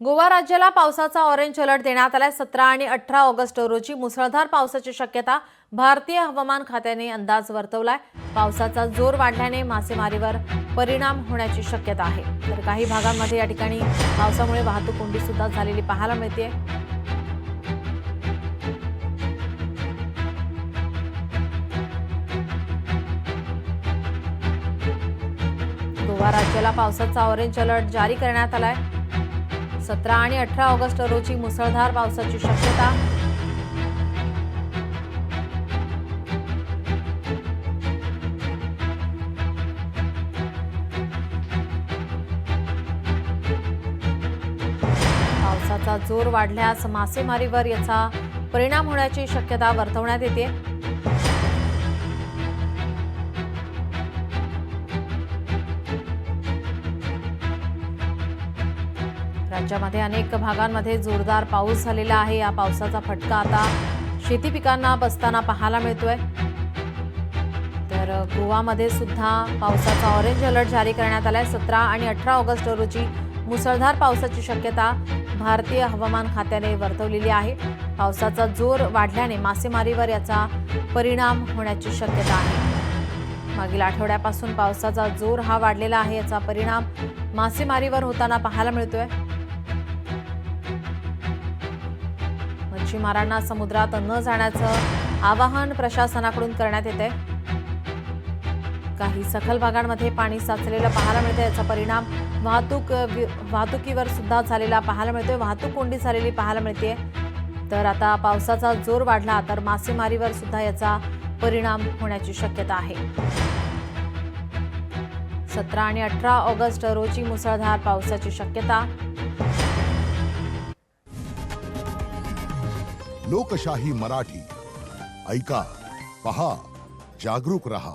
गोवा राज्याला पावसाचा orange alert देण्यात आलाय। 17 आणि 18 ऑगस्ट रोजी मुसळधार पावसाची शक्यता भारतीय हवामान खात्याने अंदाज वर्तवलाय। पावसाचा जोर वाढल्याने मासेमारीवर परिणाम होण्याची शक्यता आहे। तर काही भागांमध्ये या ठिकाणी पावसामुळे वाहतूक कोंडी सुद्धा झालेली पाहायला मिळते। गोवा राज्याला पावसाचा ऑरेंज अलर्ट जारी करण्यात आलाय। 17 आणि 18 ऑगस्ट रोजी मुसळधार पावसाची शक्यता। पावसाचा जोर वाढल्यास मासेमारीवर याचा परिणाम होण्याची शक्यता वर्तवण्यात येते। राज्यामध्ये अनेक भागांमध्ये जोरदार पाऊस झालेला आहे। या पावसाचा फटका आता शेती पिकांना बसताना पाहायला मिळतोय। तर गोवामध्ये सुद्धा पावसाचा ऑरेंज अलर्ट जारी करण्यात आलाय। 17 आणि 18 ऑगस्ट रोजी मुसळधार पावसाची शक्यता भारतीय हवामान खात्याने वर्तवलेली आहे। पावसाचा जोर वाढल्याने मासेमारीवर याचा परिणाम होण्याची शक्यता आहे। मागील आठवड्यापासून पावसाचा जोर हा वाढलेला आहे। याचा परिणाम मासेमारीवर होताना पाहायला मिळतोय। मच्छीमारांना समुद्रात न जाण्याचं आवाहन प्रशासनाकडून करण्यात येते। काही सखल भागांमध्ये पाणी साचलेलं पाहायला मिळतं। याचा परिणाम वाहतुकीवर सुद्धा झालेला पाहायला मिळतोय। वाहतूक कोंडी झालेली पाहायला मिळते। तर आता पावसाचा जोर वाढला तर मासेमारीवर सुद्धा याचा परिणाम होण्याची शक्यता आहे। 17 आणि 18 ऑगस्ट रोजी मुसळधार पावसाची शक्यता। लोकशाही मराठी ऐका, पहा, जागरूक रहा।